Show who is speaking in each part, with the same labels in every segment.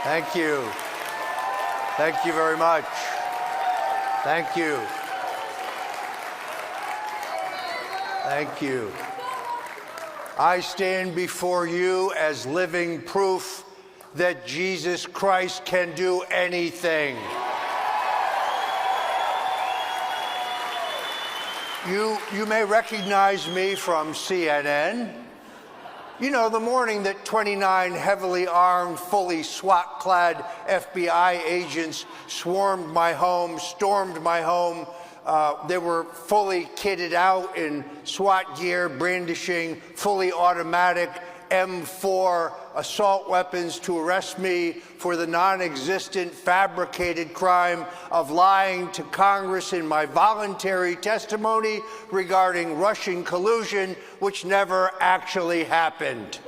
Speaker 1: Thank you. Thank you very much. Thank you. Thank you. I stand before you as living proof that Jesus Christ can do anything. You may recognize me from CNN. You know, the morning that 29 heavily armed, fully SWAT-clad FBI agents swarmed my home, stormed my home. They were fully kitted out in SWAT gear, brandishing fully automatic M4 assault weapons to arrest me for the non-existent fabricated crime of lying to Congress in my voluntary testimony regarding Russian collusion, which never actually happened.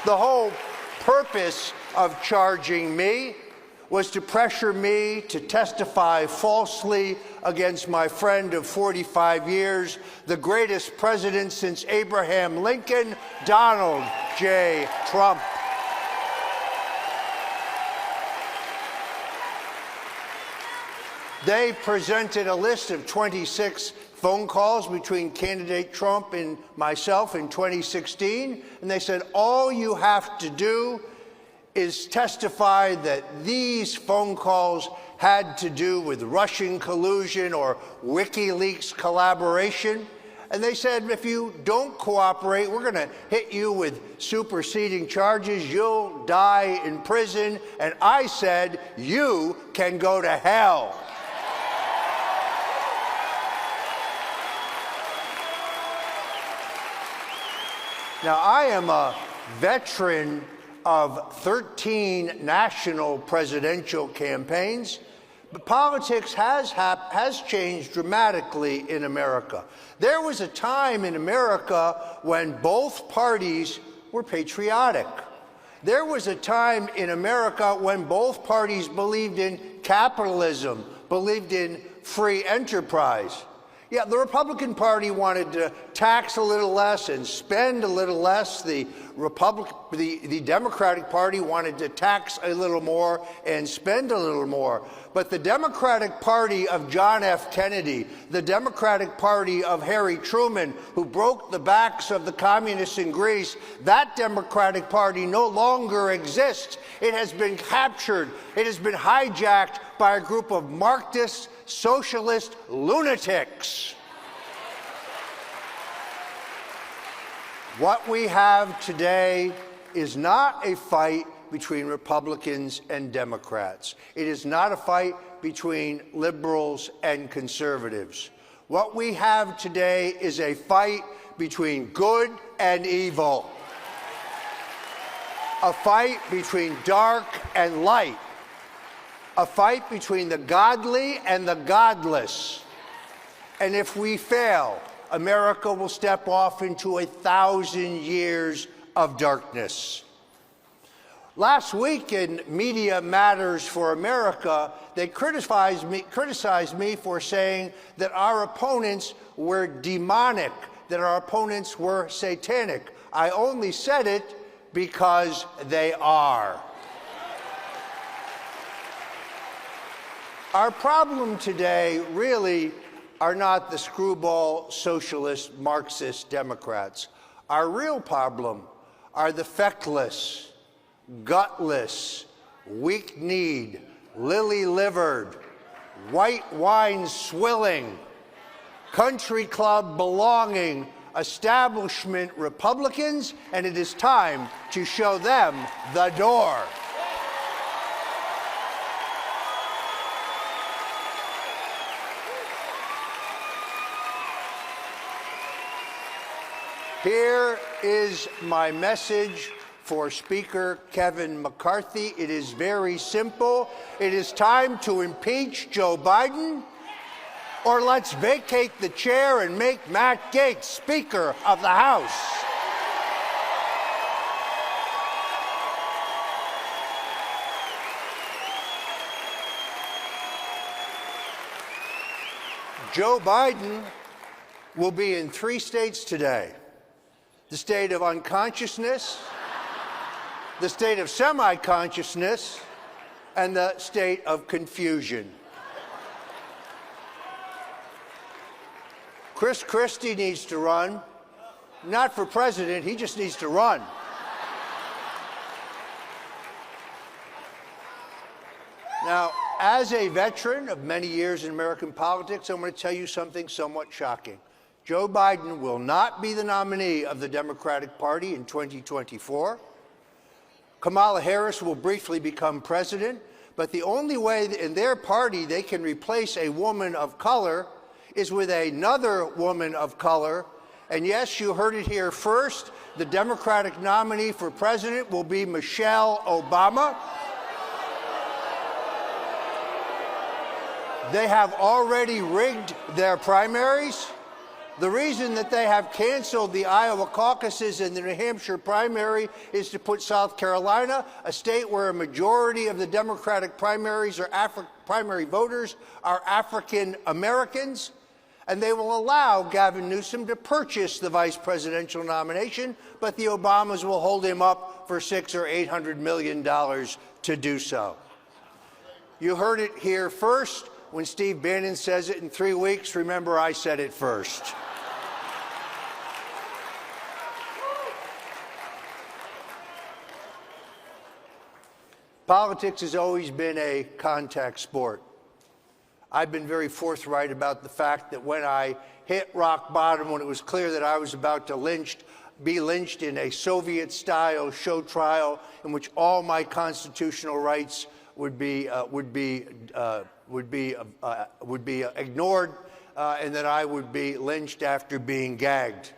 Speaker 1: The whole purpose of charging me was to pressure me to testify falsely against my friend of 45 years, the greatest president since Abraham Lincoln, Donald J. Trump. They presented a list of 26 phone calls between candidate Trump and myself in 2016, and they said, all you have to do is testify that these phone calls had to do with Russian collusion or WikiLeaks collaboration. And they said, if you don't cooperate, we're going to hit you with superseding charges. You'll die in prison. And I said, you can go to hell. Now, I am a veteran of 13 national presidential campaigns, but politics has changed dramatically in America. There was a time in America when both parties were patriotic. There was a time in America when both parties believed in capitalism, believed in free enterprise. Yeah, the Republican Party wanted to tax a little less and spend a little less. The Democratic Party wanted to tax a little more and spend a little more. But the Democratic Party of John F. Kennedy, the Democratic Party of Harry Truman, who broke the backs of the communists in Greece, that Democratic Party no longer exists. It has been captured. It has been hijacked by a group of Marxist, socialist lunatics. What we have today is not a fight between Republicans and Democrats. It is not a fight between liberals and conservatives. What we have today is a fight between good and evil. A fight between dark and light. A fight between the godly and the godless. And if we fail, America will step off into 1,000 years of darkness. Last week in Media Matters for America, they criticized me for saying that our opponents were demonic, that our opponents were satanic. I only said it because they are. Our problem today really are not the screwball socialist Marxist Democrats. Our real problem are the feckless, gutless, weak-kneed, lily-livered, white wine swilling, country club belonging establishment Republicans, and it is time to show them the door. Here is my message for Speaker Kevin McCarthy. It is very simple. It is time to impeach Joe Biden, or let's vacate the chair and make Matt Gaetz Speaker of the House. Joe Biden will be in 3 states today: the state of unconsciousness, the state of semi-consciousness, and the state of confusion. Chris Christie needs to run, not for president, he just needs to run. Now, as a veteran of many years in American politics, I'm going to tell you something somewhat shocking. Joe Biden will not be the nominee of the Democratic Party in 2024. Kamala Harris will briefly become president, but the only way in their party they can replace a woman of color is with another woman of color. And yes, you heard it here first, the Democratic nominee for president will be Michelle Obama. They have already rigged their primaries. The reason that they have canceled the Iowa caucuses and the New Hampshire primary is to put South Carolina, a state where a majority of the Democratic primaries or primary voters are African Americans, and they will allow Gavin Newsom to purchase the vice presidential nomination, but the Obamas will hold him up for $600 or $800 million to do so. You heard it here first. When Steve Bannon says it in 3 weeks, remember I said it first. Politics has always been a contact sport. I've been very forthright about the fact that when I hit rock bottom, when it was clear that I was about to be lynched in a Soviet-style show trial in which all my constitutional rights would be ignored, and that I would be lynched after being gagged.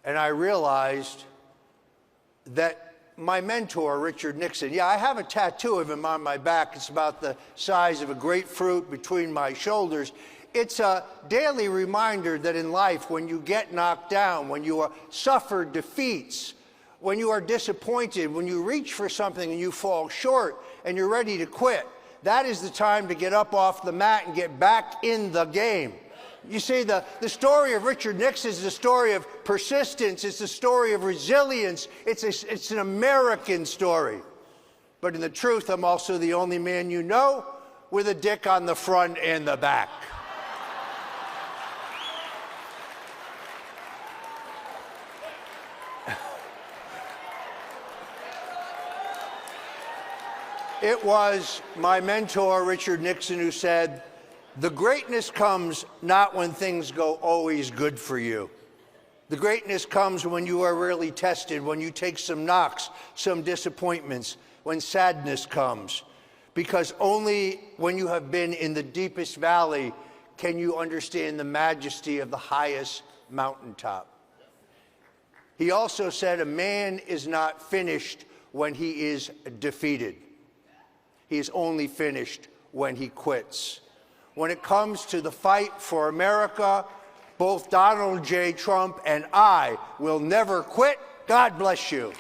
Speaker 1: And I realized that my mentor, Richard Nixon, I have a tattoo of him on my back. It's about the size of a grapefruit between my shoulders. It's a daily reminder that in life, when you get knocked down, when you suffer defeats, when you are disappointed, when you reach for something and you fall short and you're ready to quit, that is the time to get up off the mat and get back in the game. You see, the story of Richard Nixon is the story of persistence. It's the story of resilience. It's an American story. But in the truth, I'm also the only man you know with a dick on the front and the back. It was my mentor, Richard Nixon, who said, "The greatness comes not when things go always good for you. The greatness comes when you are really tested, when you take some knocks, some disappointments, when sadness comes. Because only when you have been in the deepest valley can you understand the majesty of the highest mountaintop." He also said, "A man is not finished when he is defeated. He is only finished when he quits." When it comes to the fight for America, both Donald J. Trump and I will never quit. God bless you.